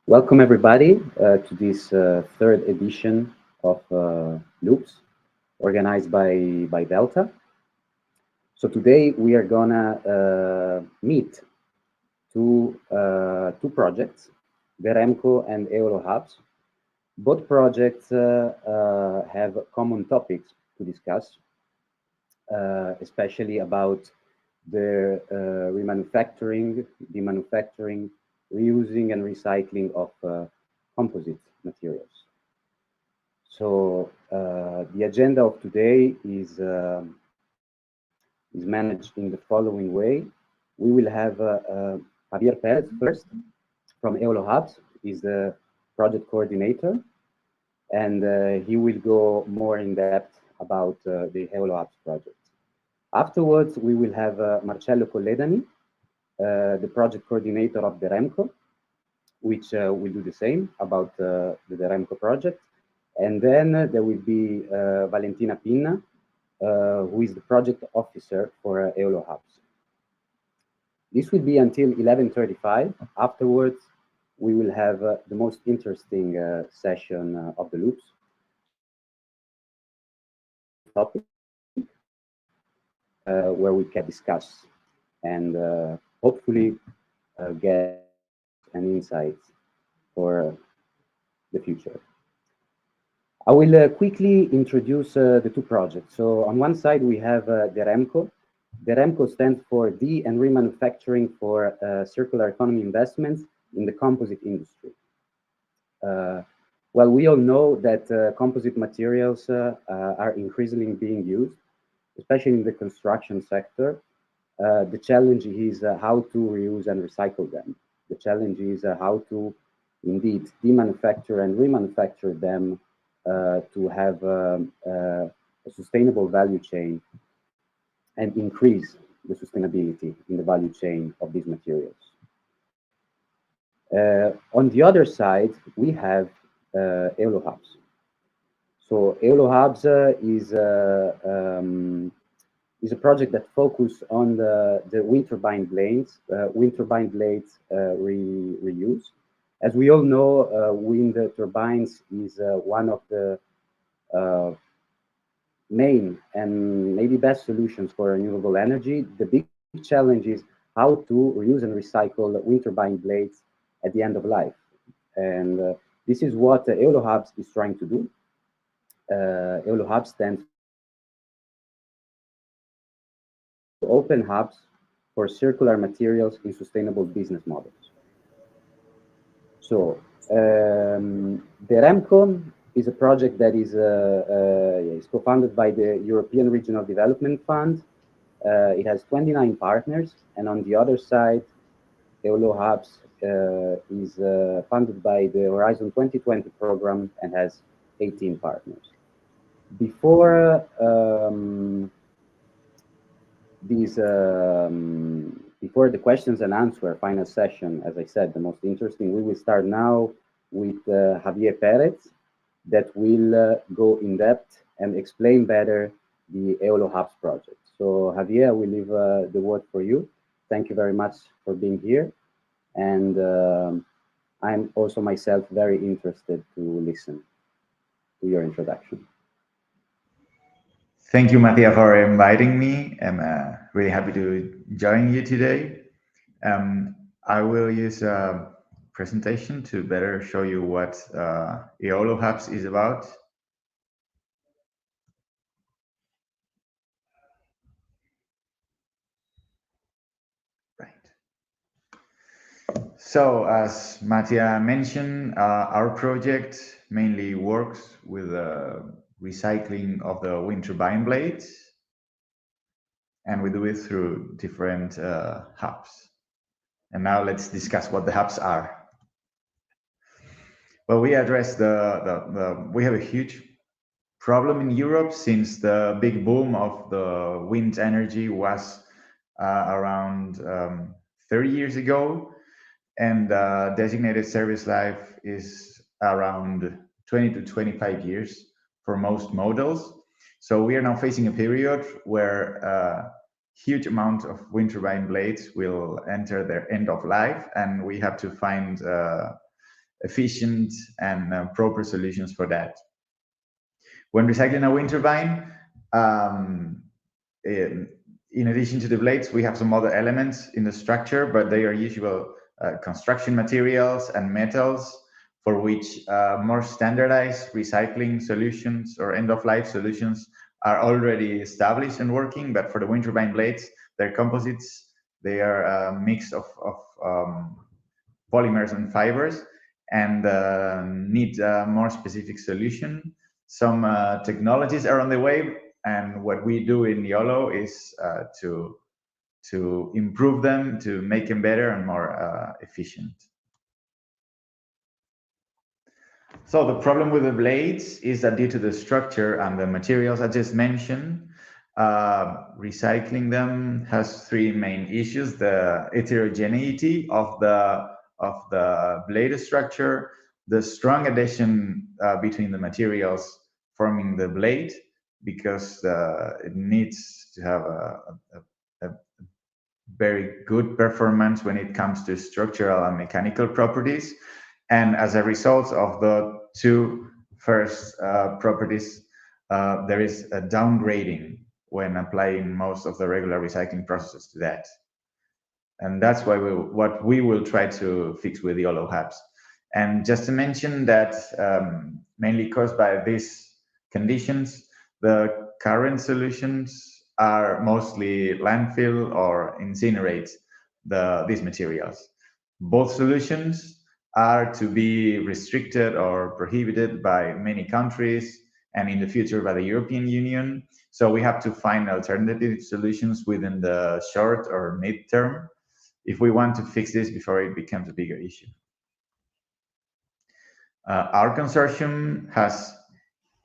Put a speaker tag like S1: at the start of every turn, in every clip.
S1: Welcome everybody to this third edition of Loops organized by Delta. So today we are gonna meet two projects, DeremCo and EoLO HUBs. Both projects have common topics to discuss, especially about the remanufacturing, demanufacturing, reusing and recycling of composite materials. So the agenda of today is managed in the following way. We will have Javier Perez first from EoLO HUBs. He's the project coordinator, and he will go more in depth about the EoLO HUBs project. Afterwards, we will have Marcello Colledani, the project coordinator of DeremCo, which will do the same about the DeremCo project. And then there will be Valentina Pinna, who is the project officer for EoLO HUBs. This will be until 11:35. Afterwards, we will have the most interesting session of the loops. Topic where we can discuss and hopefully get an insight for the future. I will quickly introduce the two projects. So on one side, we have DeremCo. DeremCo stands for De and Remanufacturing for Circular Economy Investments in the Composite Industry. Well, we all know that composite materials are increasingly being used, especially in the construction sector. The challenge is how to reuse and recycle them. The challenge is how to indeed demanufacture and remanufacture them to have a sustainable value chain and increase the sustainability in the value chain of these materials. On the other side, we have EoLO HUBs. So EoLO HUBs is a project that focuses on the wind turbine blades, reuse. As we all know, wind turbines is one of the main and maybe best solutions for renewable energy. The big challenge is how to reuse and recycle wind turbine blades at the end of life. And this is what EoLO HUBs is trying to do. EoLO HUBs stands for Open Hubs for Circular Materials in Sustainable Business Models. So DeremCo is a project that is co-funded by the European Regional Development Fund. It has 29 partners, and on the other side, EoLO HUBs is funded by the Horizon 2020 program and has 18 partners. Before before the questions and answer final session, as I said, the most interesting, we will start now with Javier Perez that will go in depth and explain better the EoLO HUBs project. So Javier, I will leave the word for you. Thank you very much for being here. And I'm also myself very interested to listen to your introduction.
S2: Thank you, Mattia, for inviting me. I'm really happy to join you today. I will use a presentation to better show you what EoLO HUBs is about. Right. So, as Mattia mentioned, our project mainly works with recycling of the wind turbine blades, and we do it through different hubs. And now let's discuss what the hubs are. Well, we address we have a huge problem in Europe since the big boom of the wind energy was around 30 years ago, and designated service life is around 20 to 25 years for most models. So we are now facing a period where a huge amount of wind turbine blades will enter their end of life, and we have to find efficient and proper solutions for that. When recycling a wind turbine, in addition to the blades, we have some other elements in the structure, but they are usual construction materials and metals for which more standardized recycling solutions or end-of-life solutions are already established and working. But for the wind turbine blades, they're composites. They are a mix of polymers and fibers, and need a more specific solution. Some technologies are on the way, and what we do in EoLO is to improve them, to make them better and more efficient. So the problem with the blades is that due to the structure and the materials I just mentioned, recycling them has three main issues: the heterogeneity of the blade structure, the strong adhesion between the materials forming the blade, because it needs to have a very good performance when it comes to structural and mechanical properties. And as a result of the two first properties, there is a downgrading when applying most of the regular recycling processes to that. And that's why what we will try to fix with the EoLO hubs. And just to mention that, mainly caused by these conditions, the current solutions are mostly landfill or incinerate these materials. Both solutions are to be restricted or prohibited by many countries, and in the future by the European Union. So we have to find alternative solutions within the short or mid-term if we want to fix this before it becomes a bigger issue. Our consortium has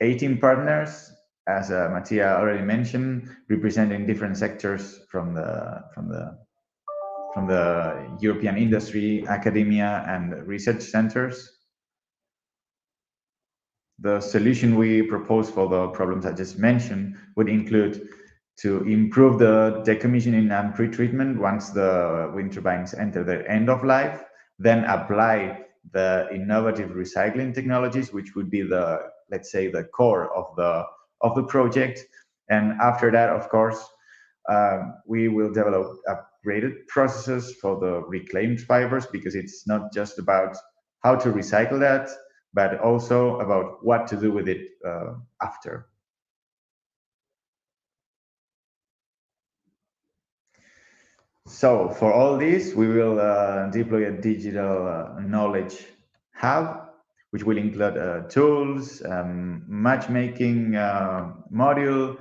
S2: 18 partners, as Mattia already mentioned, representing different sectors from the European industry, academia, and research centers. The solution we propose for the problems I just mentioned would include to improve the decommissioning and pretreatment once the wind turbines enter their end of life, then apply the innovative recycling technologies, which would be the, let's say, the core of the project. And after that, of course, we will develop upgraded processes for the reclaimed fibers, because it's not just about how to recycle that, but also about what to do with it after. So for all this, we will deploy a digital knowledge hub, which will include tools, matchmaking module,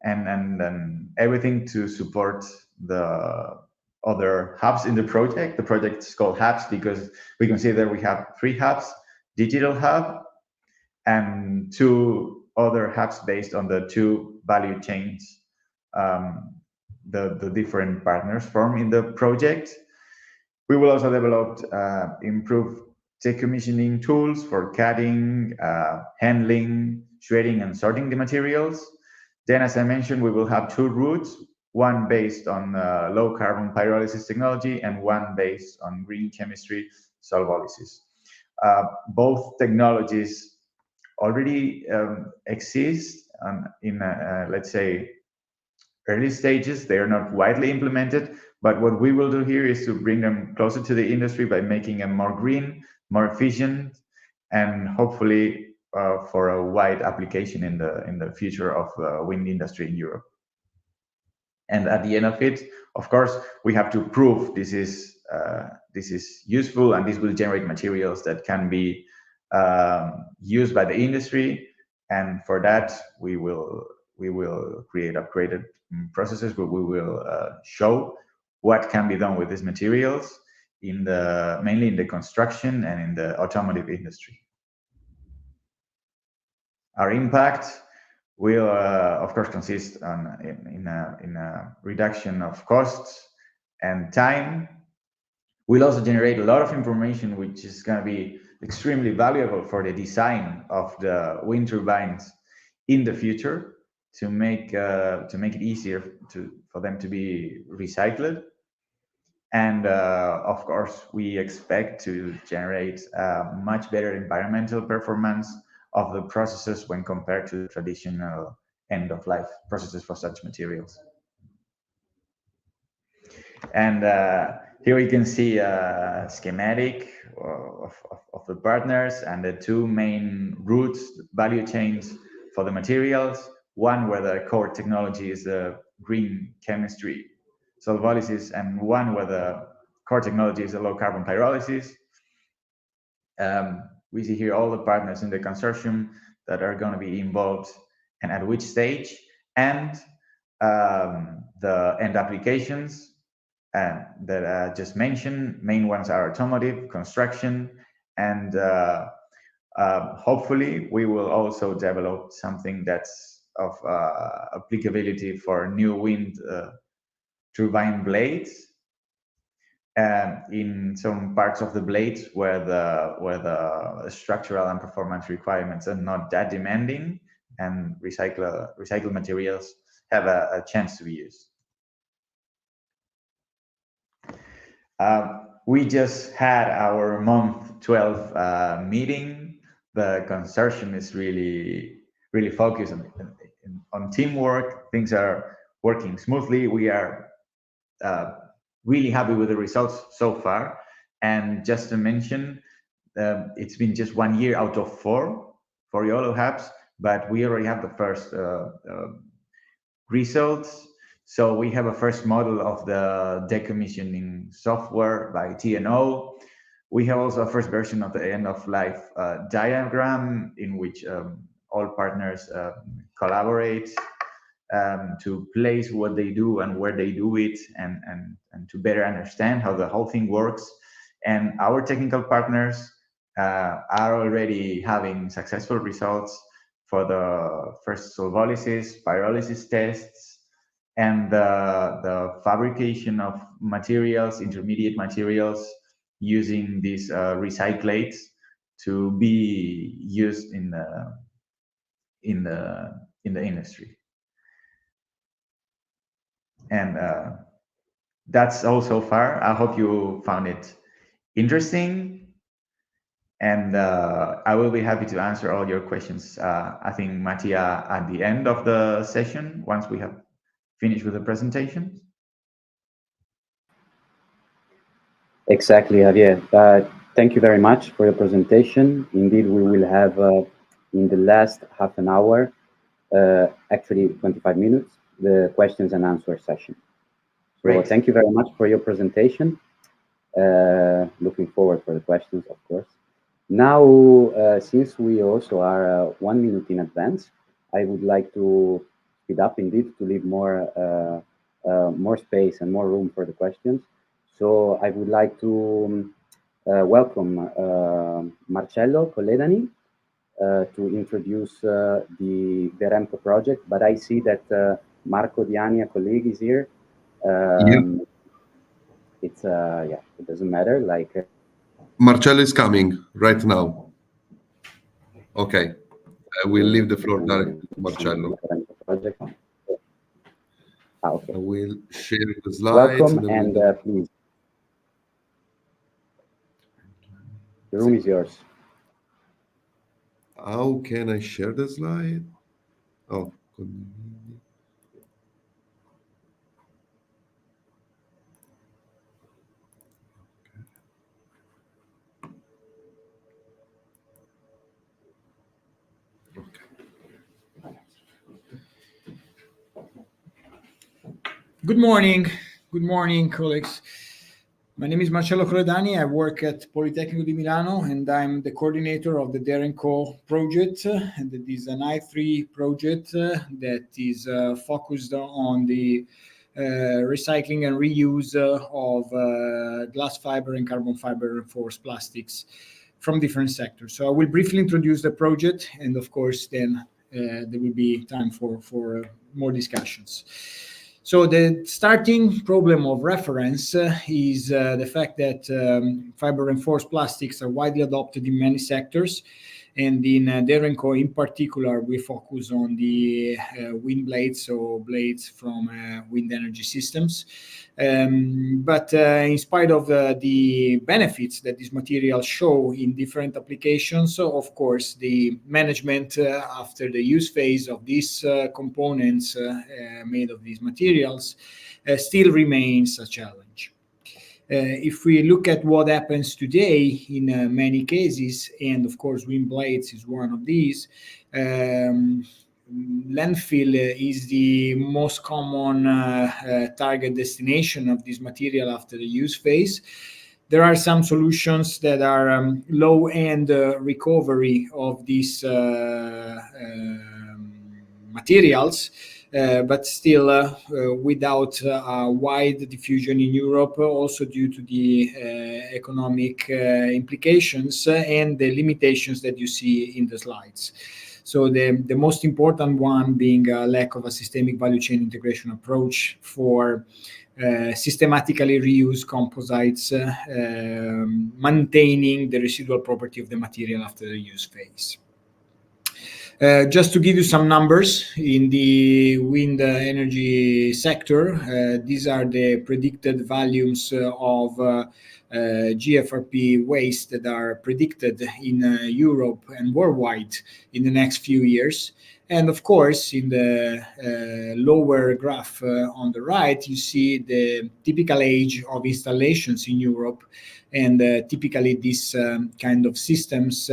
S2: and everything to support the other hubs in the project. The project is called hubs because we consider we have 3 hubs: digital hub and 2 other hubs based on the 2 value chains the different partners form in the project. We will also develop improved decommissioning tools for cutting, handling, shredding, and sorting the materials. Then, as I mentioned, we will have 2 routes, one based on low carbon pyrolysis technology and one based on green chemistry solvolysis. Both technologies already exist in, let's say, early stages. They are not widely implemented, but what we will do here is to bring them closer to the industry by making them more green, more efficient, and hopefully for a wide application in the future of the wind industry in Europe. And at the end of it, of course, we have to prove this is useful, and this will generate materials that can be used by the industry. And for that, we will create upgraded processes where we will show what can be done with these materials mainly in the construction and in the automotive industry. Our impact will, of course, consist in a reduction of costs and time. We'll also generate a lot of information, which is going to be extremely valuable for the design of the wind turbines in the future, to make it easier for them to be recycled. And of course, we expect to generate much better environmental performance of the processes when compared to traditional end-of-life processes for such materials. And here we can see a schematic of the partners and the two main routes, value chains for the materials. One where the core technology is the green chemistry solvolysis, and one where the core technology is the low carbon pyrolysis. We see here all the partners in the consortium that are going to be involved and at which stage, and the end applications that I just mentioned. Main ones are automotive, construction, and hopefully we will also develop something that's of applicability for new wind turbine blades, in some parts of the blades where the structural and performance requirements are not that demanding, and recycled materials have a chance to be used. We just had our month 12 meeting. The consortium is really focused on teamwork. Things are working smoothly. We are really happy with the results so far. And just to mention, it's been just 1 year out of 4 for EoLO HUBS, but we already have the first results. So we have a first model of the decommissioning software by TNO. We have also a first version of the end-of-life diagram, in which all partners collaborate to place what they do and where they do it, and to better understand how the whole thing works. And our technical partners are already having successful results for the first solvolysis, pyrolysis tests, and the fabrication of materials, intermediate materials, using these recyclates to be used in the industry. And that's all so far. I hope you found it interesting, and I will be happy to answer all your questions. I think Mattia at the end of the session, once we have finished with the presentation.
S1: Exactly, Javier. Thank you very much for your presentation. Indeed, we will have in the last half an hour, actually 25 minutes, the questions and answer session. So
S2: Great.
S1: Thank you very much for your presentation. Looking forward for the questions, of course. Now, since we also are 1 minute in advance, I would like to speed up indeed to leave more space and more room for the questions. So I would like to welcome Marcello Colledani to introduce the DeremCo project, but I see that Marco Diani, a colleague, is here. It's yeah, it doesn't matter. Like
S3: Marcello is coming right now. Okay, I will leave the floor directly to Marcello.
S1: Project. Okay.
S3: I will share the slides.
S1: Welcome, and please, the room is yours.
S3: How can I share the slide? Oh,
S4: Good morning, colleagues. My name is Marcello Colledani. I work at Politecnico di Milano, and I'm the coordinator of the DeremCo project. And it is an I3 project that is focused on the recycling and reuse of glass fiber and carbon fiber reinforced plastics from different sectors. So I will briefly introduce the project, and of course, then there will be time for more discussions. So the starting problem of reference is the fact that fiber-reinforced plastics are widely adopted in many sectors, And in DeremCo in particular, we focus on the wind blades, so blades from wind energy systems. But in spite of the benefits that these materials show in different applications, so of course, the management after the use phase of these components made of these materials still remains a challenge. If we look at what happens today in many cases, and of course wind blades is one of these, landfill is the most common target destination of this material after the use phase. There are some solutions that are low-end recovery of these materials, but still without a wide diffusion in Europe, also due to the economic implications and the limitations that you see in the slides. So the most important one being a lack of a systemic value chain integration approach for systematically reuse composites, maintaining the residual property of the material after the use phase. Just to give you some numbers, in the wind energy sector, these are the predicted volumes of GFRP waste that are predicted in Europe and worldwide in the next few years. And of course, in the lower graph on the right, you see the typical age of installations in Europe. And typically, these kind of systems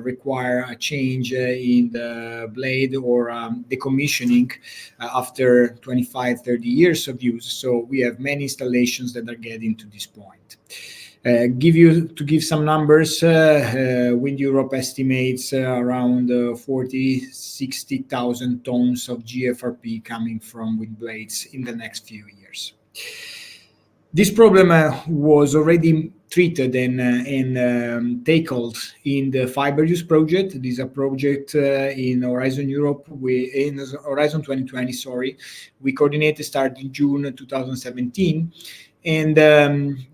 S4: require a change in the blade or decommissioning after 25, 30 years of use. So we have many installations that are getting to this point. To give some numbers, Wind Europe estimates around 60,000 tons of GFRP coming from wind blades in the next few years. This problem was already treated and tackled in the fiber use project. This is a project in Horizon Europe, in Horizon 2020, sorry. We coordinated starting June 2017. And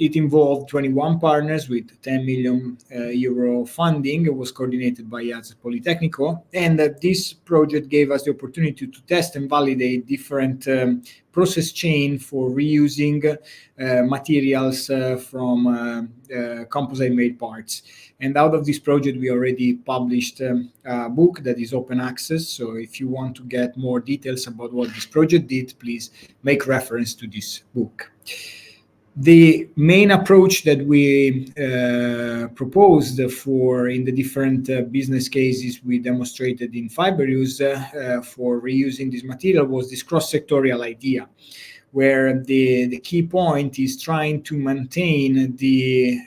S4: it involved 21 partners with 10 million euro funding. It was coordinated by us at Politecnico. And this project gave us the opportunity to test and validate different process chain for reusing materials from composite-made parts. And out of this project, we already published a book that is open access. So if you want to get more details about what this project did, please make reference to this book. The main approach that we proposed for in the different business cases we demonstrated in fiber use for reusing this material was this cross-sectorial idea, where the key point is trying to maintain the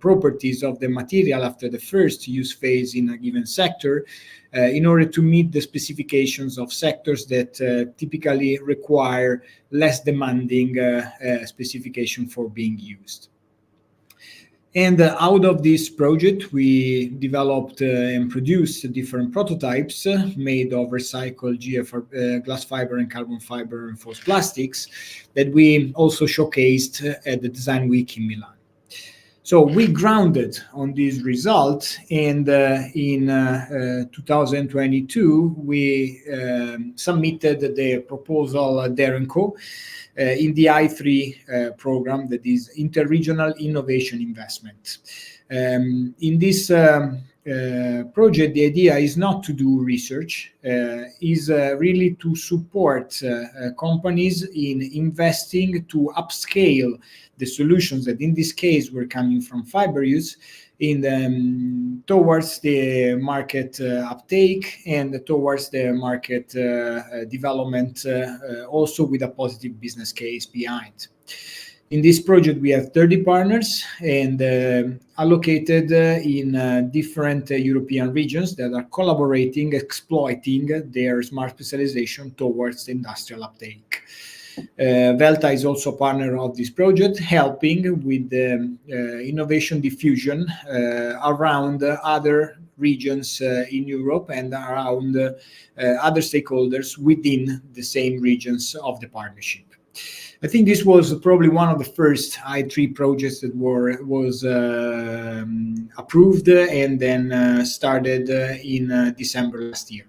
S4: properties of the material after the first use phase in a given sector in order to meet the specifications of sectors that typically require less demanding specification for being used. And out of this project, we developed and produced different prototypes made of recycled glass fiber and carbon fiber reinforced plastics that we also showcased at the Design Week in Milan. So we grounded on this result, and in 2022, we submitted the proposal DeremCo in the I3 program, that is Interregional Innovation Investment. In this project, the idea is not to do research, is really to support companies in investing to upscale the solutions that in this case were coming from fiber use towards the market uptake and towards the market development, also with a positive business case behind. In this project, we have 30 partners and allocated in different European regions that are collaborating, exploiting their smart specialization towards the industrial uptake. Velta is also a partner of this project, helping with the innovation diffusion around other regions in Europe and around other stakeholders within the same regions of the partnership. I think this was probably one of the first I3 projects that was approved and then started in December last year.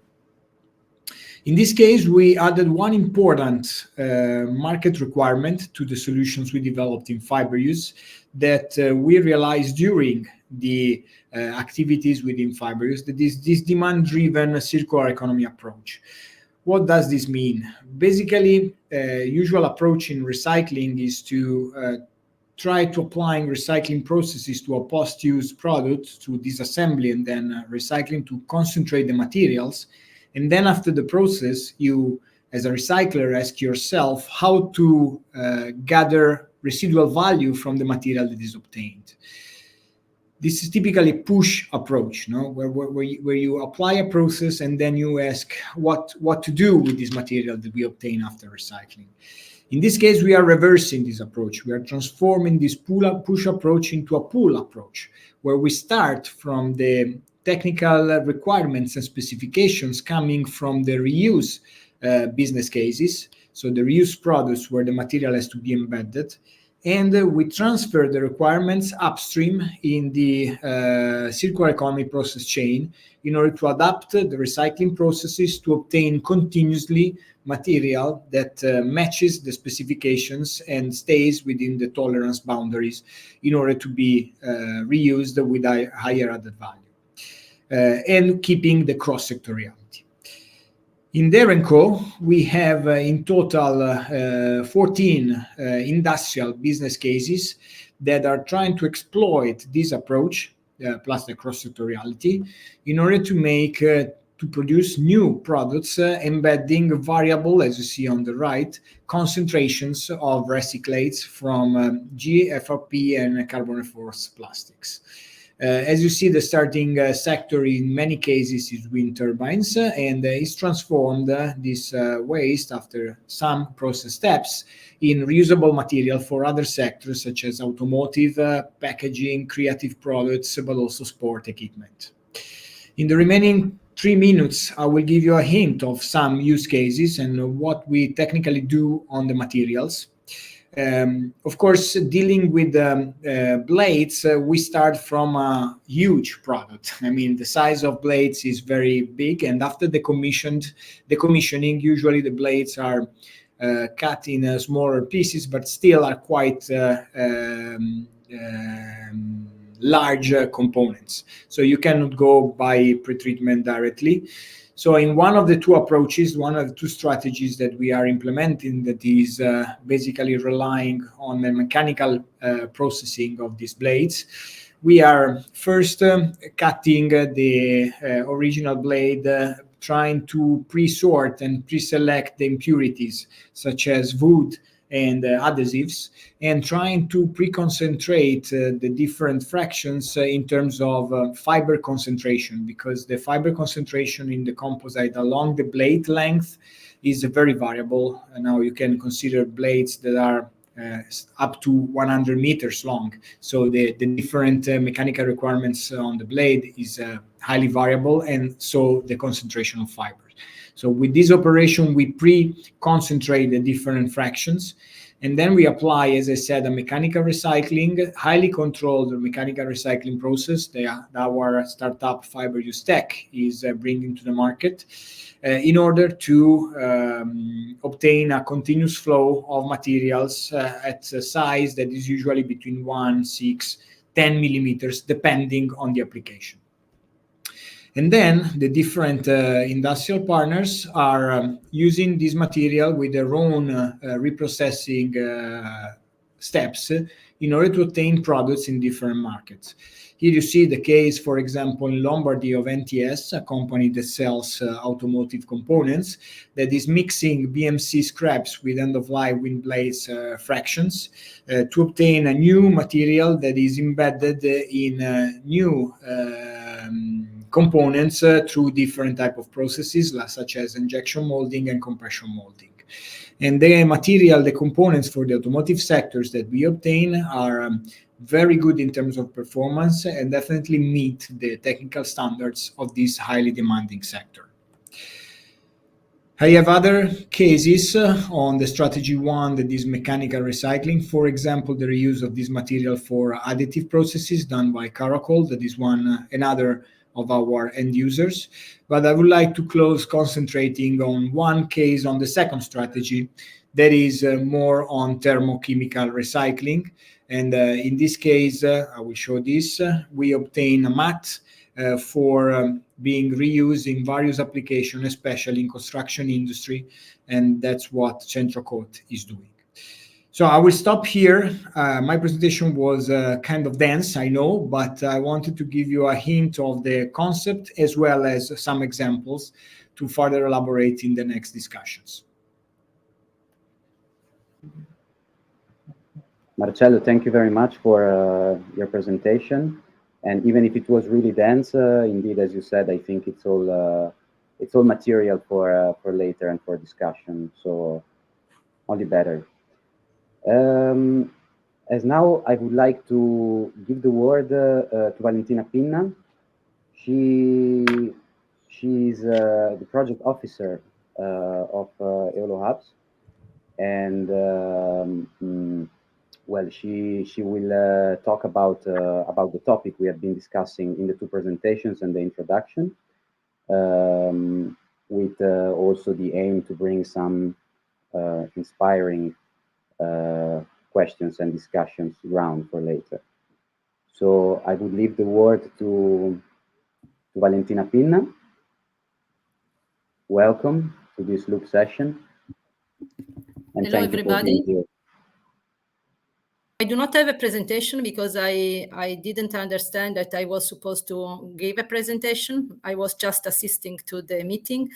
S4: In this case, we added one important market requirement to the solutions we developed in fiber use that we realized during the activities within fiber use, that is this demand-driven circular economy approach. What does this mean? Basically, usual approach in recycling is to try to applying recycling processes to a post-use product, to disassembly and then recycling to concentrate the materials. And then after the process, you, as a recycler, ask yourself how to gather residual value from the material that is obtained. This is typically a push approach, no? where you apply a process and then you ask what to do with this material that we obtain after recycling. In this case, we are reversing this approach. We are transforming this push approach into a pull approach, where we start from the technical requirements and specifications coming from the reuse business cases, so the reuse products where the material has to be embedded, and we transfer the requirements upstream in the circular economy process chain in order to adapt the recycling processes to obtain continuously material that matches the specifications and stays within the tolerance boundaries in order to be reused with a higher added value and keeping the cross-sectoriality. In DeremCo, we have in total 14 industrial business cases that are trying to exploit this approach, plus the cross-sectoriality, in order to make to produce new products embedding variable, as you see on the right, concentrations of recyclates from GFRP and carbon-reinforced plastics. As you see, the starting sector in many cases is wind turbines, and is transformed this waste after some process steps in reusable material for other sectors such as automotive, packaging, creative products, but also sport equipment. In the remaining 3 minutes, I will give you a hint of some use cases and what we technically do on the materials. Of course, dealing with blades, we start from a huge product. I mean, the size of blades is very big, and after the commissioning, usually the blades are cut in smaller pieces, but still are quite large components. So you cannot go by pretreatment directly. So in one of the two approaches, one of the two strategies that we are implementing that is basically relying on the mechanical processing of these blades, we are first cutting the original blade, trying to pre-sort and pre-select the impurities such as wood and adhesives, and trying to pre-concentrate the different fractions in terms of fiber concentration, because the fiber concentration in the composite along the blade length is very variable. And now you can consider blades that are up to 100 meters long. So the different mechanical requirements on the blade is highly variable, and so the concentration of fiber. So with this operation, we pre-concentrate the different fractions, and then we apply, as I said, a mechanical recycling, highly controlled mechanical recycling process that our startup Fiber Use Tech is bringing to the market in order to obtain a continuous flow of materials at a size that is usually between 1, 6, 10 millimeters, depending on the application. And then the different industrial partners are using this material with their own reprocessing steps in order to obtain products in different markets. Here you see the case, for example, in Lombardy of NTS, a company that sells automotive components, that is mixing BMC scraps with end-of-life wind blades fractions to obtain a new material that is embedded in new components through different type of processes, such as injection molding and compression molding. And the material, the components for the automotive sectors that we obtain are very good in terms of performance and definitely meet the technical standards of this highly demanding sector. I have other cases on the strategy one, that is mechanical recycling. For example, the reuse of this material for additive processes done by Caracol. That is another of our end users. But I would like to close concentrating on one case on the second strategy, that is more on thermochemical recycling. And in this case, I will show this. We obtain a mat for being reused in various applications, especially in construction industry, and that's what CentroCoat is doing. So I will stop here. My presentation was kind of dense, I know, but I wanted to give you a hint of the concept as well as some examples to further elaborate in the next discussions.
S1: Marcello, thank you very much for your presentation. And even if it was really dense, indeed, as you said, I think it's all material for later and for discussion. So only better. As now, I would like to give the word to Valentina Pinna. She's the project officer of EoLO HUBS, and well, she will talk about the topic we have been discussing in the two presentations and the introduction, with also the aim to bring some inspiring questions and discussions around for later. So I would leave the word to Valentina Pinna. Welcome to this loop session. And
S5: hello,
S1: thank
S5: everybody.
S1: You for being here.
S5: I do not have a presentation because I didn't understand that I was supposed to give a presentation. I was just assisting to the meeting.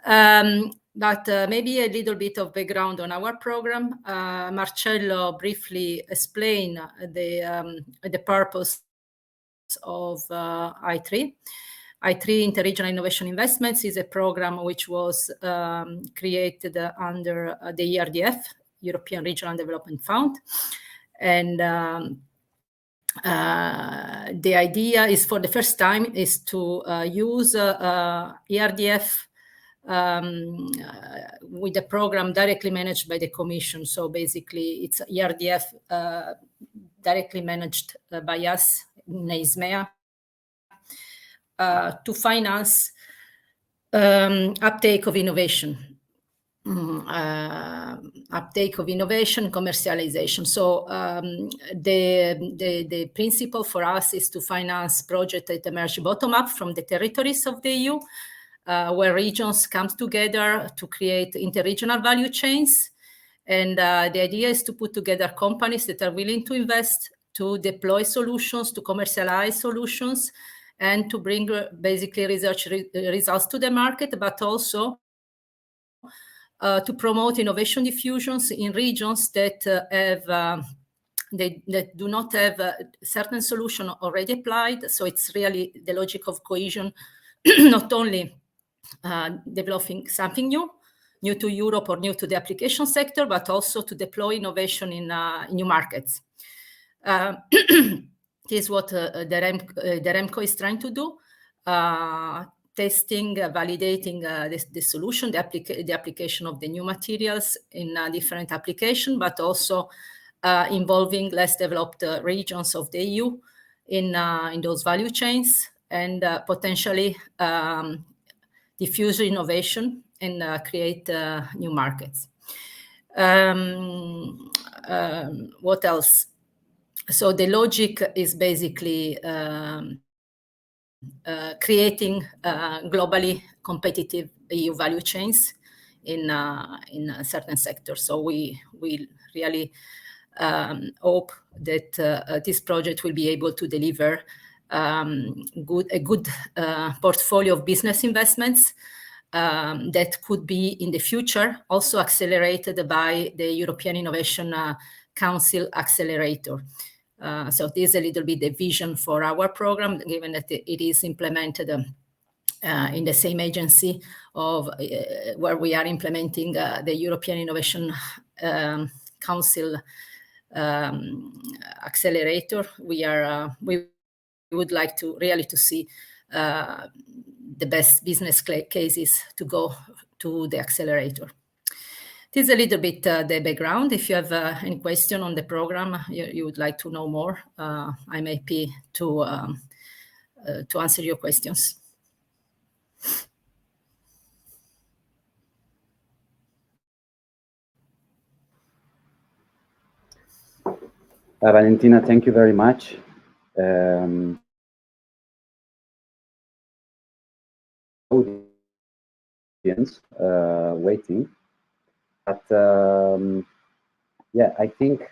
S5: But maybe a little bit of background on our program. Marcello briefly explained the purpose of I3. I3 Interregional Innovation Investments is a program which was created under the ERDF, European Regional Development Fund. And the idea is, for the first time, is to use ERDF with a program directly managed by the Commission. So basically, it's ERDF directly managed by us, NEISMEA, to finance uptake of innovation. Uptake of innovation, commercialization. So the principle for us is to finance projects that emerge bottom-up from the territories of the EU, where regions come together to create interregional value chains. And the idea is to put together companies that are willing to invest, to deploy solutions, to commercialize solutions, and to bring basically research results to the market, but also to promote innovation diffusions in regions that that do not have a certain solution already applied. So it's really the logic of cohesion, not only developing something new to Europe or new to the application sector, but also to deploy innovation in new markets. This is what DeremCo is trying to do. Testing, validating the solution, the application of the new materials in different applications, but also involving less developed regions of the EU in those value chains, and potentially diffuse innovation and create new markets. What else? So the logic is basically creating globally competitive EU value chains in certain sectors. So we really hope that this project will be able to deliver a good portfolio of business investments that could be in the future also accelerated by the European Innovation Council Accelerator. So this is a little bit the vision for our program, given that it is implemented in the same agency of where we are implementing the European Innovation Council Accelerator. We would like to really to see the best business cases to go to the accelerator. This is a little bit the background. If you have any question on the program, you would like to know more, I'm happy to answer your questions.
S1: Valentina, thank you very much. Audience waiting, but yeah, I think,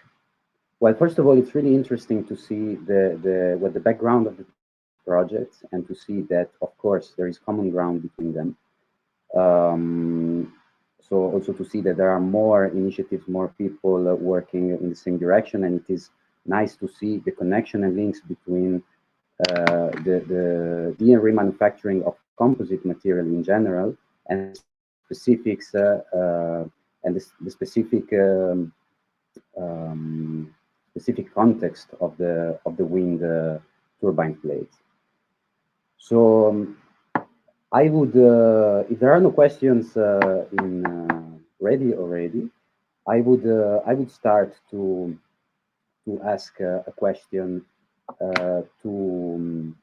S1: well, first of all, it's really interesting to see what the background of the project, and to see that, of course, there is common ground between them. So also to see that there are more initiatives, more people working in the same direction, and it is nice to see the connection and links between the remanufacturing of composite material in general, and specifics and the specific specific context of the wind turbine blades. So I would, if there are no questions ready already, I would start to ask a question to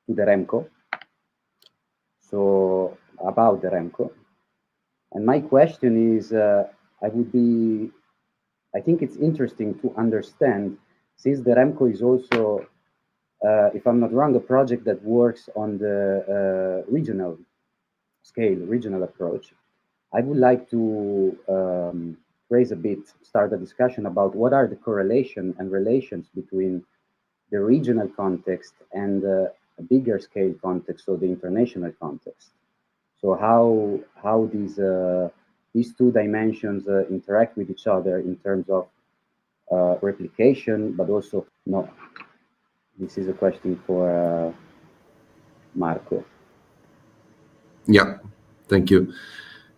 S1: DeremCo. So about DeremCo, and my question is, I think it's interesting to understand, since DeremCo is also, if I'm not wrong, a project that works on the regional scale, regional approach. I would like to start a discussion about what are the correlation and relations between the regional context and a bigger scale context, so the international context. So how these two dimensions interact with each other in terms of replication, but also, no, this is a question for Marco.
S3: Yeah, thank you.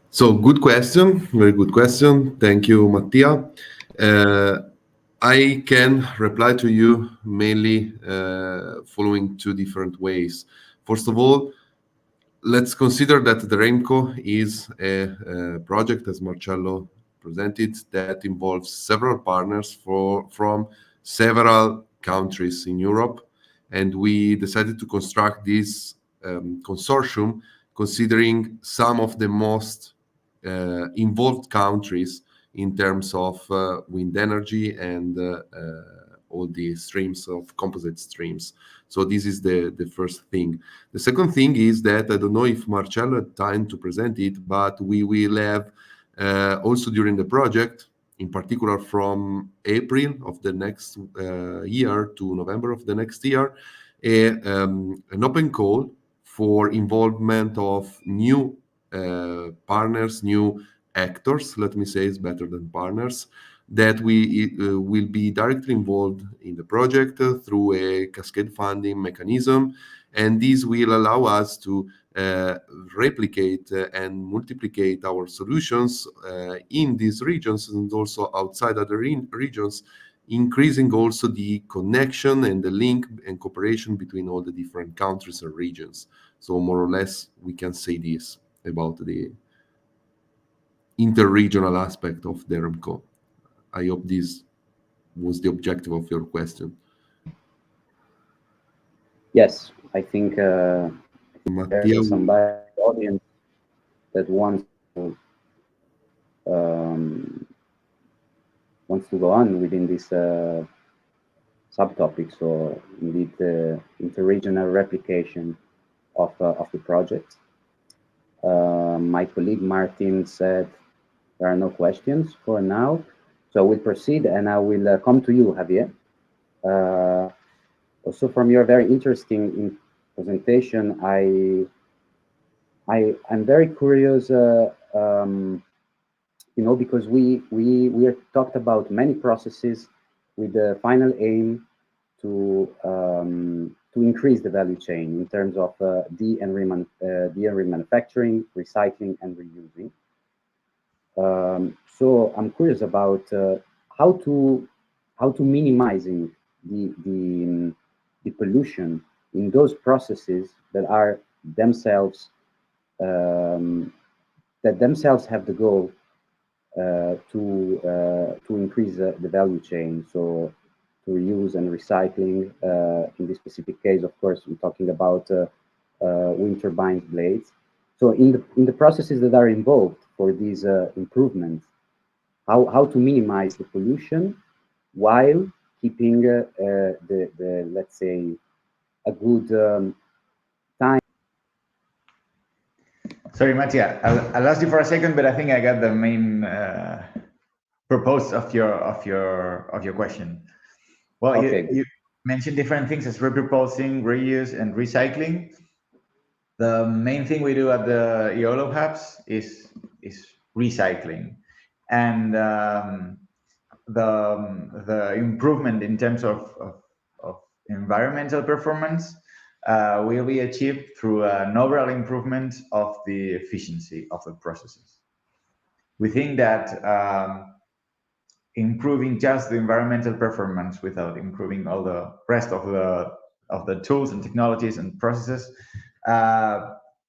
S3: So good question, very good question. Thank you, Mattia. I can reply to you mainly following two different ways. First of all, let's consider that the DeremCo is a project, as Marcello presented, that involves several partners from several countries in Europe. And we decided to construct this consortium considering some of the most involved countries in terms of wind energy and all the streams of composite streams. So this is the first thing. The second thing is that, I don't know if Marcello had time to present it, but we will have also during the project, in particular from April of the next year to November of the next year, an open call for involvement of new partners, new actors, let me say, it's better than partners, that we will be directly involved in the project through a cascade funding mechanism. And this will allow us to replicate and multiplicate our solutions in these regions and also outside other regions, increasing also the connection and the link and cooperation between all the different countries and regions. So more or less, we can say this about the interregional aspect of DeremCo. I hope this was the objective of your question.
S1: Yes, I think there is somebody in the audience that wants to go on within this subtopic. So indeed, the interregional replication of the project. My colleague Martin said there are no questions for now, so we'll proceed, and I will come to you, Javier. Also, from your very interesting presentation, I'm very curious, you know, because we have talked about many processes with the final aim to increase the value chain in terms of de- and remanufacturing, recycling, and reusing. So I'm curious about how to minimizing the pollution in those processes that are themselves that themselves have the goal to increase the value chain. So to reuse and recycling. In this specific case, of course, we're talking about wind turbine blades. So in the processes that are involved for these improvements, how to minimize the pollution while keeping the let's say a good time.
S2: Sorry, Mattia, I lost you for a second, but I think I got the main purpose of your question. Well,
S1: Okay.
S2: you mentioned different things as repurposing, reuse, and recycling. The main thing we do at the EoLO hubs is recycling, and the improvement in terms of environmental performance will be achieved through an overall improvement of the efficiency of the processes. We think that improving just the environmental performance without improving all the rest of the tools and technologies and processes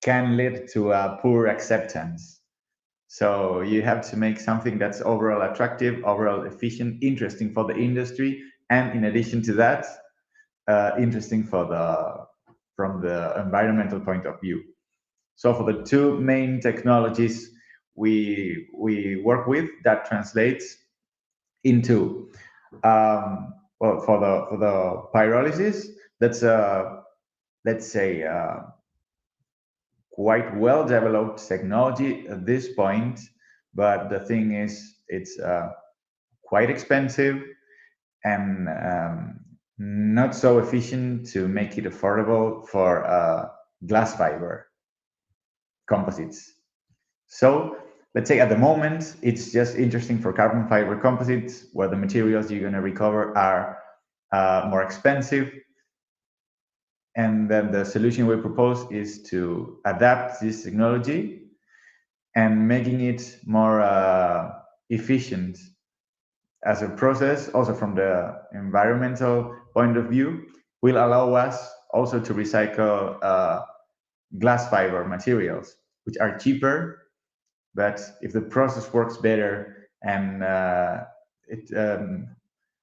S2: can lead to a poor acceptance. So you have to make something that's overall attractive, overall efficient, interesting for the industry, and in addition to that, interesting from the environmental point of view. So for the two main technologies we work with, that translates into well, for the pyrolysis, that's let's say quite well developed technology at this point, but the thing is it's quite expensive and not so efficient to make it affordable for glass fiber composites. So let's say at the moment, it's just interesting for carbon fiber composites, where the materials you're going to recover are more expensive. And then the solution we propose is to adapt this technology and making it more efficient as a process, also from the environmental point of view, will allow us also to recycle glass fiber materials, which are cheaper. But if the process works better and it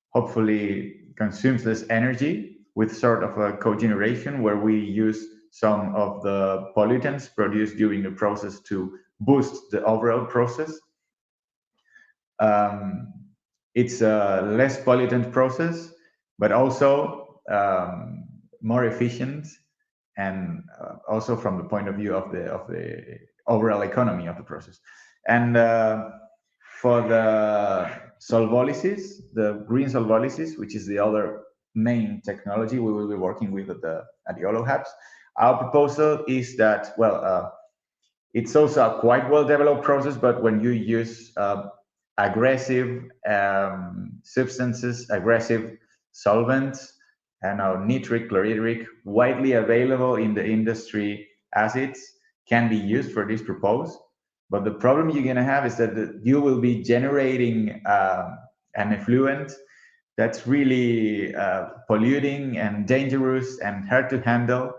S2: hopefully consumes less energy with sort of a cogeneration where we use some of the pollutants produced during the process to boost the overall process, it's a less pollutant process, but also more efficient, and also from the point of view of the overall economy of the process. And for the solvolysis, the green solvolysis, which is the other main technology we will be working with at the EoLO hubs, our proposal is that, well, it's also a quite well-developed process, but when you use aggressive substances, aggressive solvents, and nitric, chlorhydric, widely available in the industry acids, can be used for this purpose. But the problem you're going to have is that you will be generating an effluent that's really polluting and dangerous and hard to handle.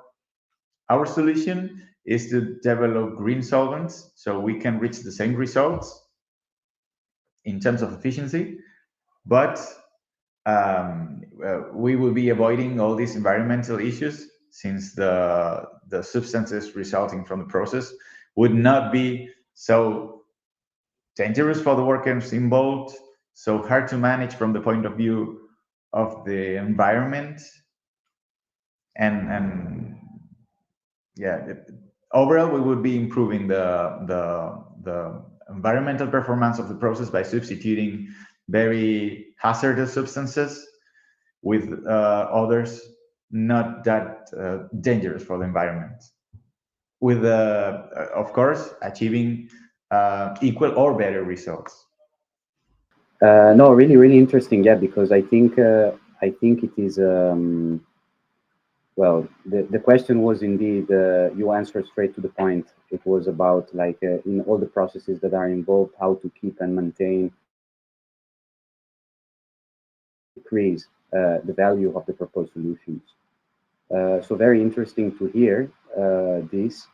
S2: Our solution is to develop green solvents so we can reach the same results in terms of efficiency, but we will be avoiding all these environmental issues, since the substances resulting from the process would not be so dangerous for the workers involved, so hard to manage from the point of view of the environment, and yeah, overall we would be improving the environmental performance of the process by substituting very hazardous substances with others not that dangerous for the environment, with of course achieving equal or better results.
S1: No, really interesting. Yeah, because I think it is. Well, the question was indeed, you answered straight to the point. It was about like in all the processes that are involved, how to keep and maintain, increase the value of the proposed solutions. So very interesting to hear this.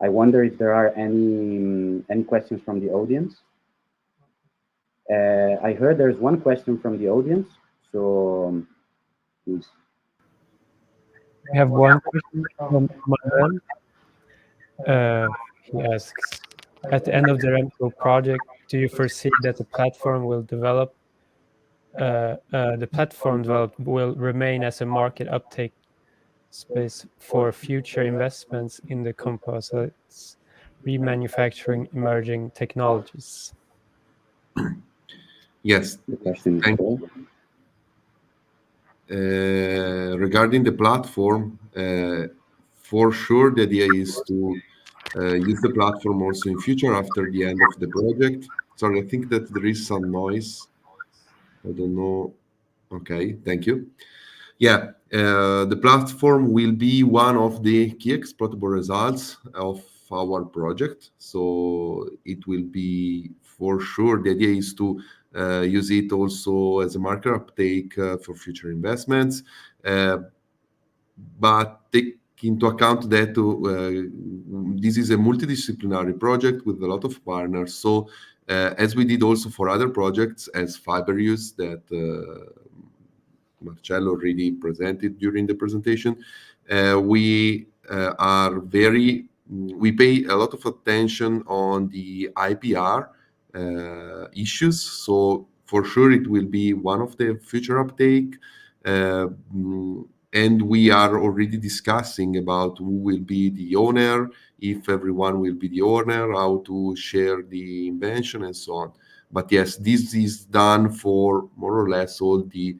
S1: I wonder if there are any questions from the audience. I heard there's one question from the audience, so please.
S6: I have one question from Manuel. He asks, at the end of the DeremCo project, do you foresee that the platform will will remain as a market uptake space for future investments in the composites remanufacturing emerging technologies?
S3: Yes.
S1: The question
S3: Thank
S1: is
S3: regarding the platform, for sure, the idea is to use the platform also in future after the end of the project. Sorry, I think that there is some noise. I don't know. Okay, thank you. Yeah, the platform will be one of the key exploitable results of our project. So it will be for sure. The idea is to use it also as a market uptake for future investments. But take into account that this is a multidisciplinary project with a lot of partners. So as we did also for other projects as fiber use that Marcello already presented during the presentation, we pay a lot of attention on the IPR issues. So for sure it will be one of the future uptake. And we are already discussing about who will be the owner, if everyone will be the owner, how to share the invention, and so on. But yes, this is done for more or less all the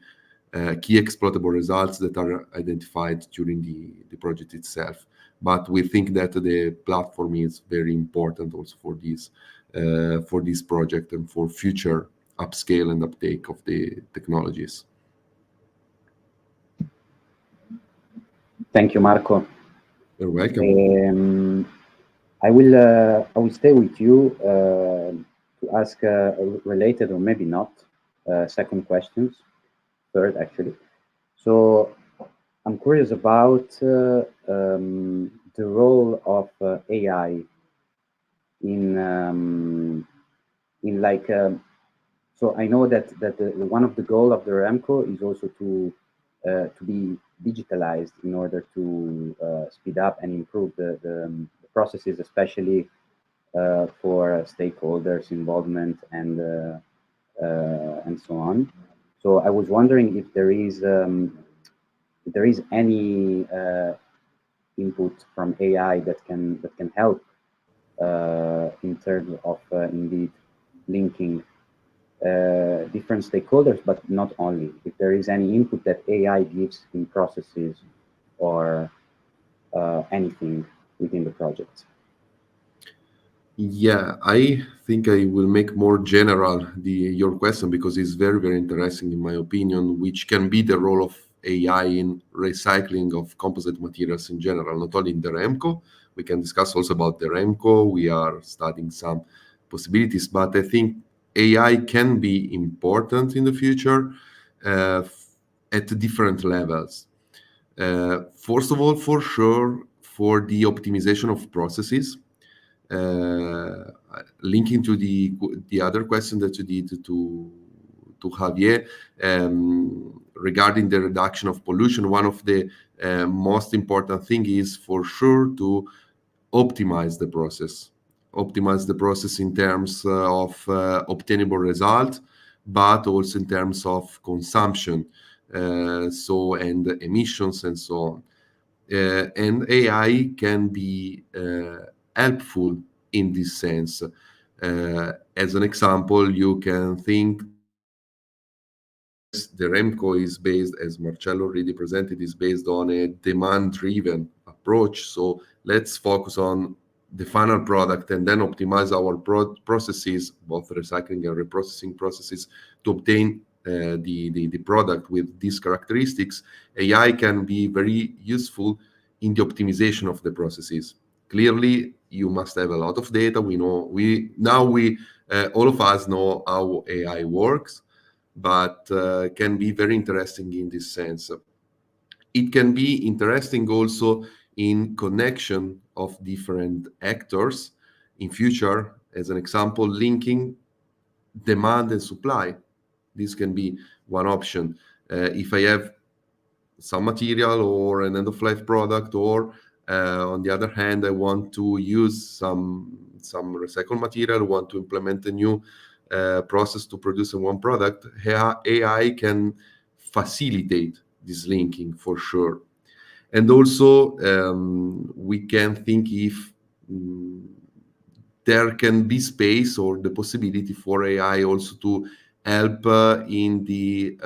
S3: key exploitable results that are identified during the project itself. But we think that the platform is very important also for this project and for future upscale and uptake of the technologies.
S1: Thank you, Marco.
S3: You're welcome.
S1: I will stay with you to ask related or maybe not second questions. Third, actually. So I'm curious about the role of AI in like. So I know that one of the goal of the DeremCo is also to be digitalized in order to speed up and improve the processes, especially for stakeholders' involvement and so on. So I was wondering if there is any input from AI that can help in terms of indeed linking different stakeholders, but not only. If there is any input that AI gives in processes or anything within the project.
S3: Yeah, I think I will make more general your question because it's very, very interesting in my opinion, which can be the role of AI in recycling of composite materials in general, not only in the DeremCo. We can discuss also about the DeremCo. We are studying some possibilities, but I think AI can be important in the future at different levels. First of all, for sure, for the optimization of processes. Linking to the other question that you did to Javier regarding the reduction of pollution, one of the most important thing is for sure to optimize the process in terms of obtainable result, but also in terms of consumption, and emissions and so on. And AI can be helpful in this sense. As an example, you can think the DeremCo is based, as Marcello already presented, is based on a demand-driven approach. So let's focus on the final product and then optimize our processes, both recycling and reprocessing processes, to obtain the product with these characteristics. AI can be very useful in the optimization of the processes. Clearly, you must have a lot of data. All of us know how AI works, but can be very interesting in this sense. It can be interesting also in connection of different actors in future, as an example, linking demand and supply. This can be one option. If I have some material or an end-of-life product, or on the other hand, I want to use some recycled material, want to implement a new process to produce one product, AI can facilitate this linking for sure. And also, we can think if there can be space or the possibility for AI also to help in the,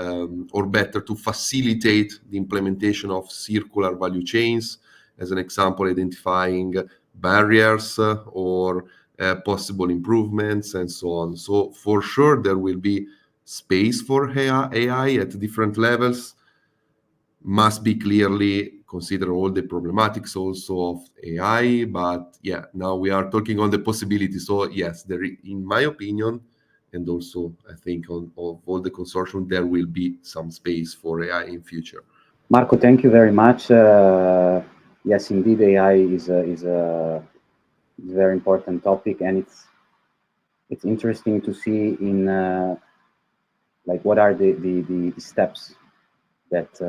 S3: or better, to facilitate the implementation of circular value chains, as an example, identifying barriers or possible improvements and so on. So for sure, there will be space for AI at different levels. Must be clearly consider all the problematics also of AI, but yeah, now we are talking on the possibility. So yes, there, in my opinion, and also I think of all the consortium, there will be some space for AI in future.
S1: Marco, thank you very much. Yes, indeed, AI is a very important topic, and it's interesting to see in like what are the steps that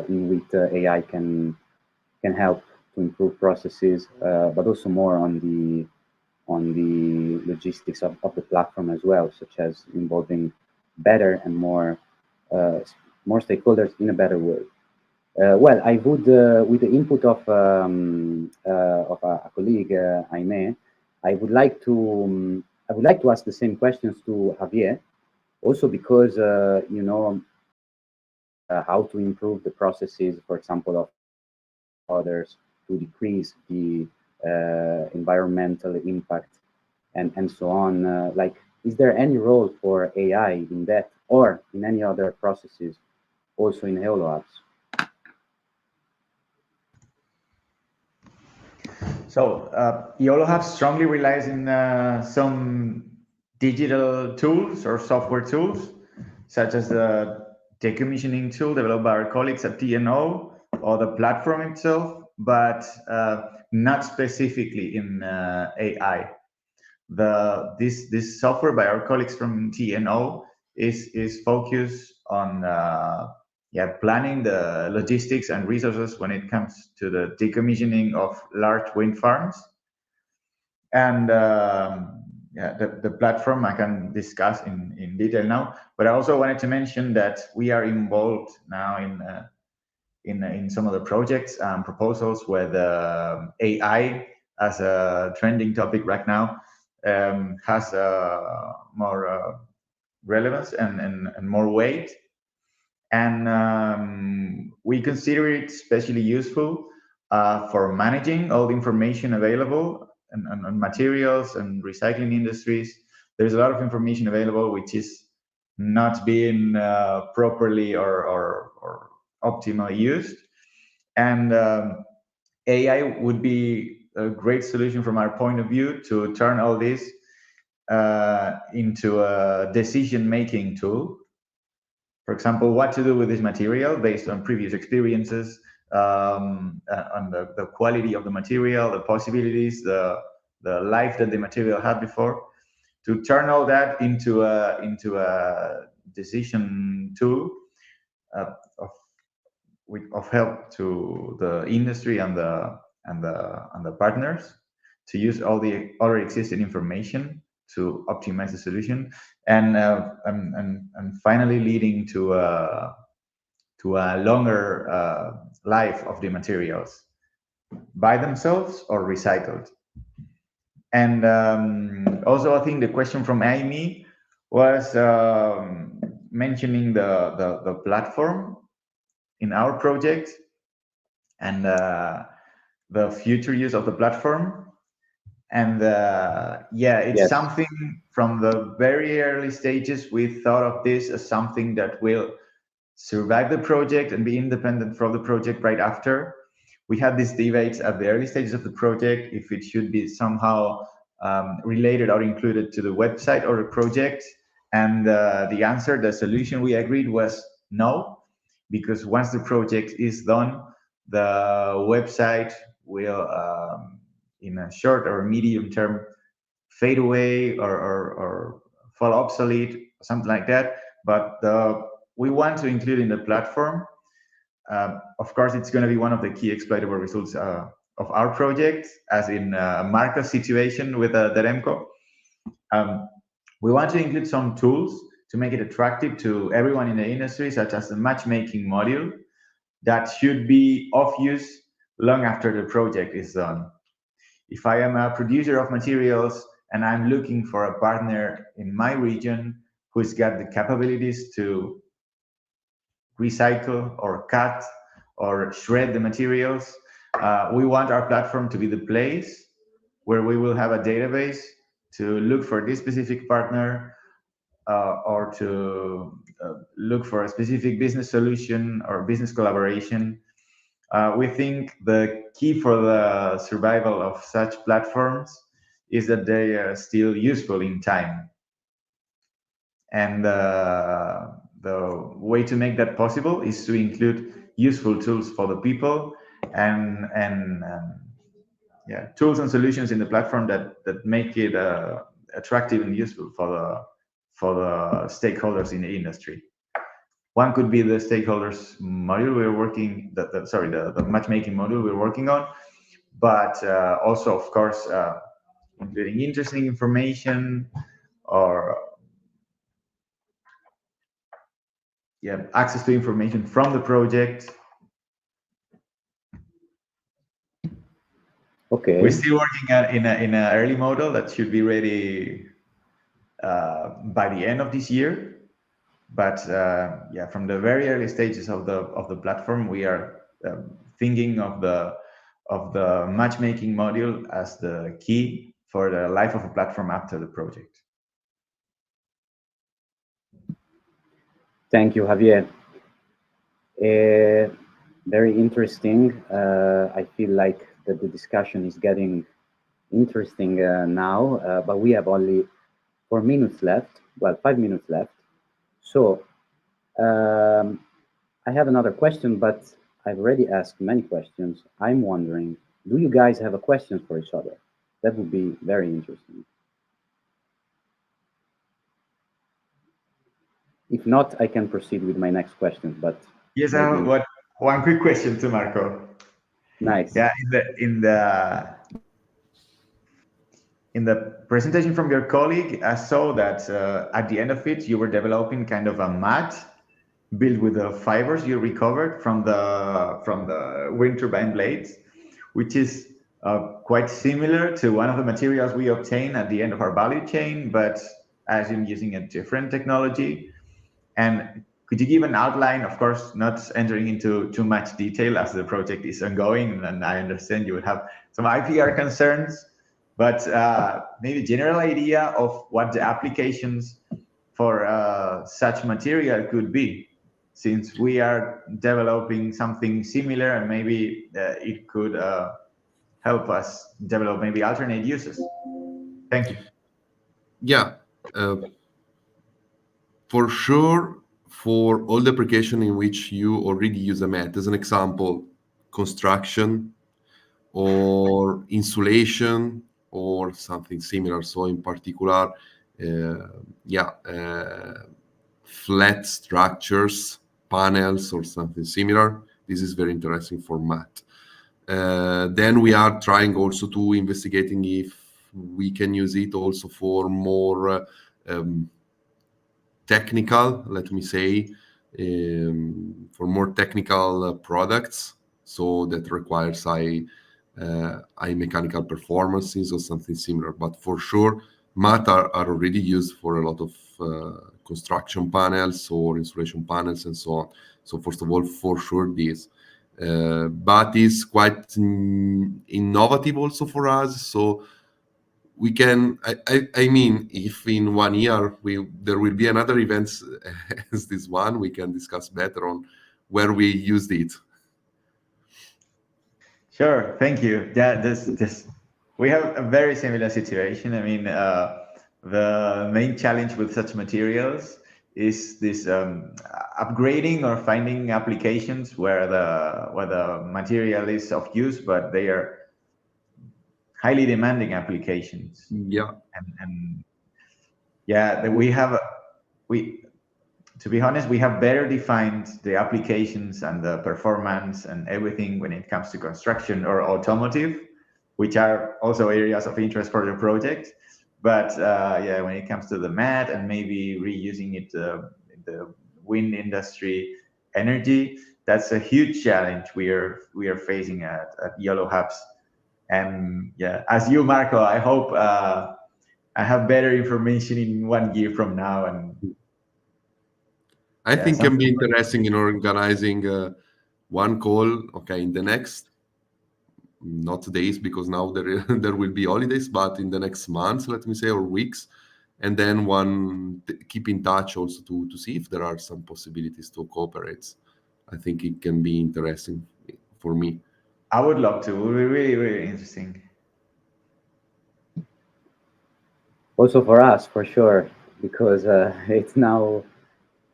S1: in which AI can help to improve processes, but also more on the logistics of the platform as well, such as involving better and more stakeholders in a better way. Well, I would, with the input of a colleague, Jaime, I would like to ask the same questions to Javier, also because you know how to improve the processes, for example, of others, to decrease the environmental impact and so on. Like, is there any role for AI in that, or in any other processes, also in EoLO HUBs?
S2: So EoLO HUBs strongly relies in some digital tools or software tools, such as the decommissioning tool developed by our colleagues at DeremCo, or the platform itself, but not specifically in AI. This software by our colleagues from DeremCo is focused on planning the logistics and resources when it comes to the decommissioning of large wind farms. And the platform I can discuss in detail now, but I also wanted to mention that we are involved now in some of the projects and proposals where the AI as a trending topic right now has more relevance and more weight. And we consider it especially useful for managing all the information available and materials and recycling industries. There's a lot of information available which is not being properly or optimally used. And AI would be a great solution from our point of view to turn all this into a decision-making tool. For example, what to do with this material based on previous experiences, on the quality of the material, the possibilities, the life that the material had before, to turn all that into a decision tool of help to the industry and the partners to use all the already existing information to optimize the solution, and finally leading to a longer life of the materials by themselves or recycled. And also, I think the question from Amy was mentioning the platform in our project and the future use of the platform. And it's something from the very early stages we thought of this as something that will survive the project and be independent from the project right after. We had these debates at the early stages of the project if it should be somehow related or included to the website or the project. And the solution we agreed was no, because once the project is done, the website will in a short or medium term fade away or fall obsolete, something like that. But we want to include in the platform. Of course, it's going to be one of the key exploitable results of our project, as in Marco's situation with DeremCo. We want to include some tools to make it attractive to everyone in the industry, such as the matchmaking module that should be of use long after the project is done. If I am a producer of materials and I'm looking for a partner in my region who's got the capabilities to recycle or cut or shred the materials, we want our platform to be the place where we will have a database to look for this specific partner or to look for a specific business solution or business collaboration. We think the key for the survival of such platforms is that they are still useful in time. And the way to make that possible is to include useful tools for the people and tools and solutions in the platform that make it attractive and useful for the stakeholders in the industry. One could be the stakeholders module we're working, the matchmaking module we're working on, but also, of course, including interesting information or access to information from the project.
S1: Okay.
S2: We're still working in an early model that should be ready by the end of this year. But from the very early stages of the platform, we are thinking of the matchmaking module as the key for the life of a platform after the project.
S1: Thank you, Javier. Very interesting. I feel like that the discussion is getting interesting now, but we have only 4 minutes left. Well, 5 minutes left. So I have another question, but I've already asked many questions. I'm wondering, do you guys have a question for each other? That would be very interesting. If not, I can proceed with my next question. But
S2: yes, one quick question to Marco.
S1: Nice.
S2: Yeah, in the presentation from your colleague, I saw that at the end of it, you were developing kind of a mat built with the fibers you recovered from the wind turbine blades, which is quite similar to one of the materials we obtain at the end of our value chain, but as in using a different technology. And could you give an outline, of course, not entering into too much detail as the project is ongoing, and I understand you would have some IPR concerns, but maybe general idea of what the applications for such material could be, since we are developing something similar, and maybe it could help us develop maybe alternate uses. Thank you.
S3: Yeah, for sure, for all the application in which you already use a mat, as an example, construction or insulation or something similar. So in particular, flat structures, panels or something similar. This is very interesting for mat. Then we are trying also to investigating if we can use it also for more technical, let me say, for more technical products. So that requires high mechanical performances or something similar. But for sure, mat are already used for a lot of construction panels or insulation panels and so on. So first of all, for sure, this. But it's quite innovative also for us. So we can, I mean, if in 1 year there will be another event as this one, we can discuss better on where we used it.
S2: Sure, thank you. Yeah, we have a very similar situation. I mean, the main challenge with such materials is this upgrading or finding applications where the material is of use, but they are highly demanding applications.
S3: Yeah.
S2: And yeah, to be honest, we have better defined the applications and the performance and everything when it comes to construction or automotive, which are also areas of interest for the project. But yeah, when it comes to the mat and maybe reusing it in the wind industry energy, that's a huge challenge we are facing at EoLO HUBS. And yeah, as you, Marco, I hope I have better information in 1 year from now. And
S3: I
S2: yeah,
S3: think can be interesting in organizing one call, okay, in the next, not days, because now there will be holidays, but in the next months, let me say, or weeks, and then keep in touch also to see if there are some possibilities to cooperate. I think it can be interesting for me.
S2: I would love to. It would be really, really interesting.
S1: Also for us, for sure, because it's now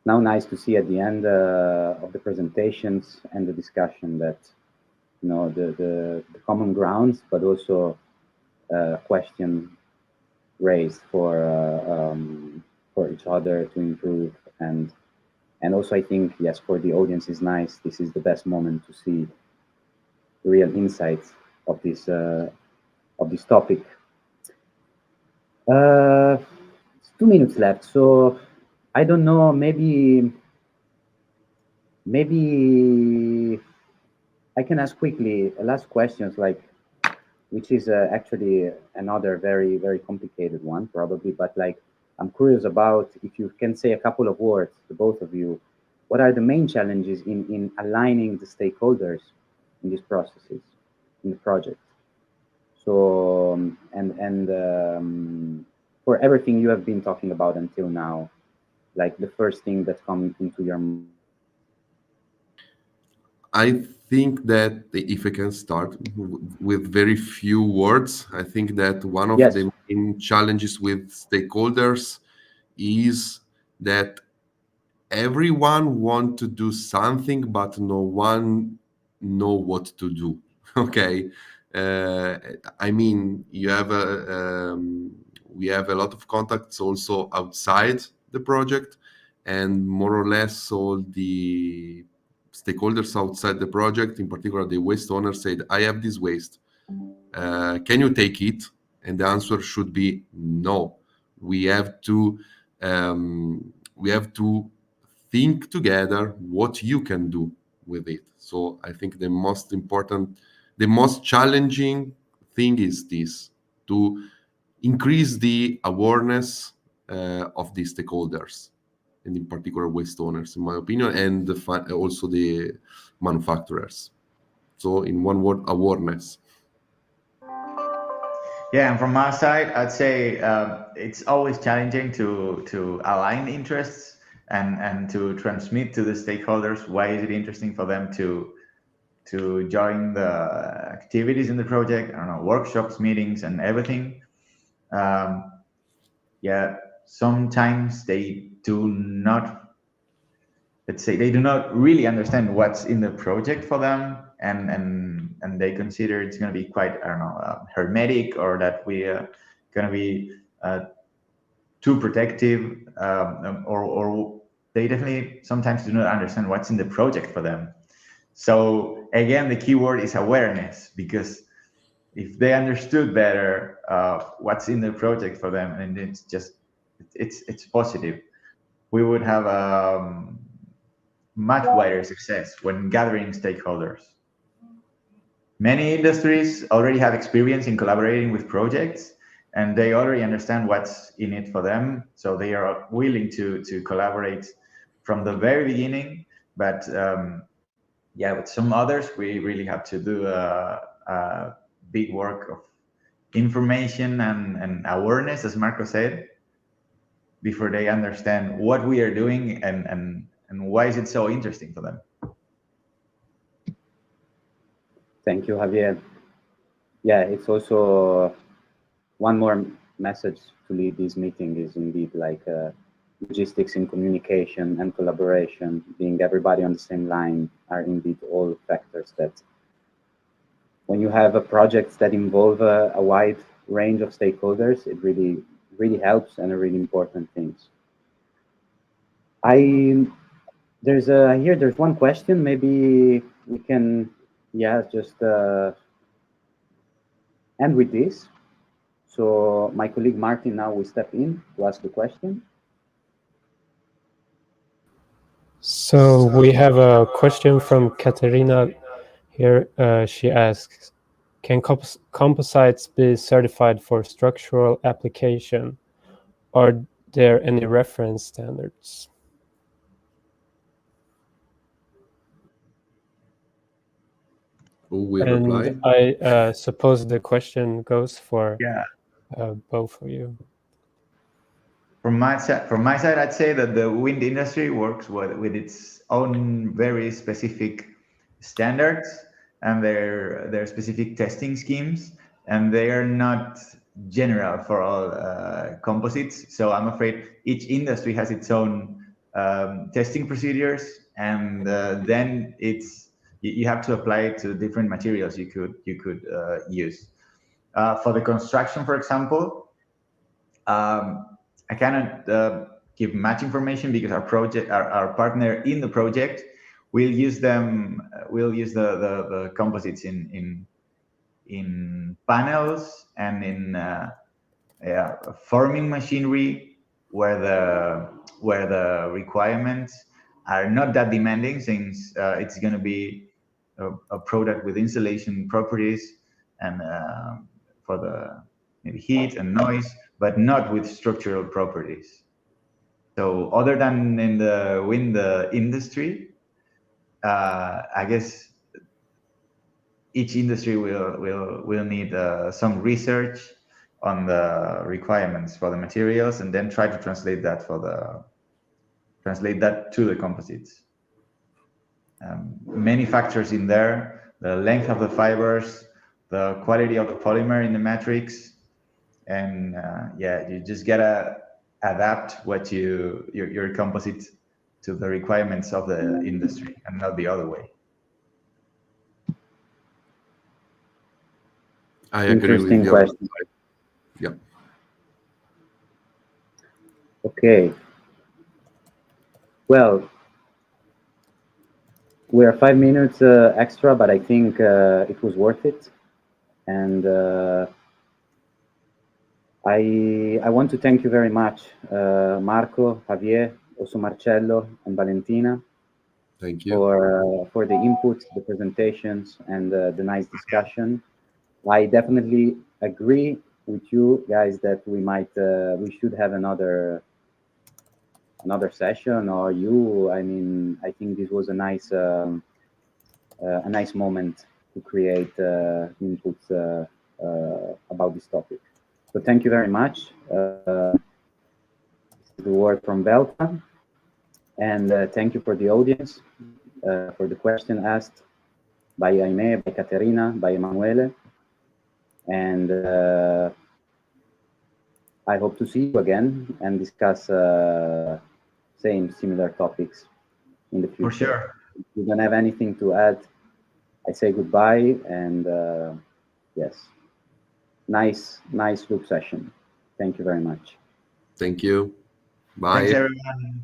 S1: nice to see at the end of the presentations and the discussion that, you know, the common grounds, but also question raised for each other to improve, and also I think, yes, for the audience is nice. This is the best moment to see the real insights of this topic. It's 2 minutes left, so I don't know, maybe I can ask quickly last questions, like, which is actually another very, very complicated one, probably, but like, I'm curious about if you can say a couple of words, the both of you, what are the main challenges in aligning the stakeholders in these processes, in the project? So, for everything you have been talking about until now, like the first thing that comes into your mind?
S3: I think that if I can start with very few words, I think that one of the main challenges with stakeholders is that everyone wants to do something, but no one know what to do. Okay, I mean, we have a lot of contacts also outside the project, and more or less all the stakeholders outside the project, in particular the waste owner, said, "I have this waste. Can you take it?" And the answer should be no. We have to think together what you can do with it. So I think the most challenging thing is this, to increase the awareness of the stakeholders, and in particular waste owners, in my opinion, and also the manufacturers. So in one word, awareness.
S2: Yeah, and from my side, I'd say it's always challenging to align interests and to transmit to the stakeholders why is it interesting for them to join the activities in the project. I don't know, workshops, meetings, and everything. Yeah, sometimes they do not. Let's say they do not really understand what's in the project for them, and they consider it's going to be quite, I don't know, hermetic, or that we are going to be too protective, or they definitely sometimes do not understand what's in the project for them. So again, the key word is awareness, because if they understood better what's in the project for them, and it's positive, we would have much wider success when gathering stakeholders. Many industries already have experience in collaborating with projects, and they already understand what's in it for them, so they are willing to collaborate from the very beginning. But yeah, with some others, we really have to do a big work of information and awareness, as Marco said, before they understand what we are doing and why is it so interesting for them.
S1: Thank you, Javier. Yeah, it's also one more message to lead this meeting is indeed like logistics and communication and collaboration, being everybody on the same line, are indeed all factors that when you have projects that involve a wide range of stakeholders, it really helps and are really important things. There's one question. Maybe we can, just end with this. So my colleague Martin now will step in to ask the question.
S6: So we have a question from Katerina here. She asks, can composites be certified for structural application? Are there any reference standards?
S3: Who will reply?
S6: I suppose the question goes for
S2: Yeah.
S6: Both of you.
S2: From my side, I'd say that the wind industry works with its own very specific standards and their specific testing schemes, and they are not general for all composites. So I'm afraid each industry has its own testing procedures, and then you have to apply it to different materials you could use. For the construction, for example, I cannot give much information because our partner in the project will use them. We'll use the composites in panels and in forming machinery where the requirements are not that demanding, since it's going to be a product with insulation properties and for the maybe heat and noise, but not with structural properties. So other than in the wind industry, I guess each industry will need some research on the requirements for the materials, and then try to translate that to the composites. Many factors in there: the length of the fibers, the quality of the polymer in the matrix, and you just gotta adapt your composite to the requirements of the industry and not the other way.
S3: I agree with you.
S1: Question.
S3: Yeah.
S1: Okay. Well, we are 5 minutes extra, but I think it was worth it. And I want to thank you very much, Marco, Javier, also Marcello, and Valentina.
S3: Thank you.
S1: For the inputs, the presentations, and the nice discussion. I definitely agree with you guys that we should have another session, or I think this was a nice moment to create inputs about this topic. So thank you very much. The word from Belta, and thank you for the audience for the question asked by Jaime, by Caterina, by Emanuele, and I hope to see you again and discuss similar topics in the future.
S2: For sure.
S1: If you don't have anything to add, I say goodbye, and yes, nice loop session. Thank you very much.
S3: Thank you. Bye.
S2: Thanks, everyone.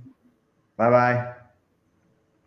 S2: Bye-bye.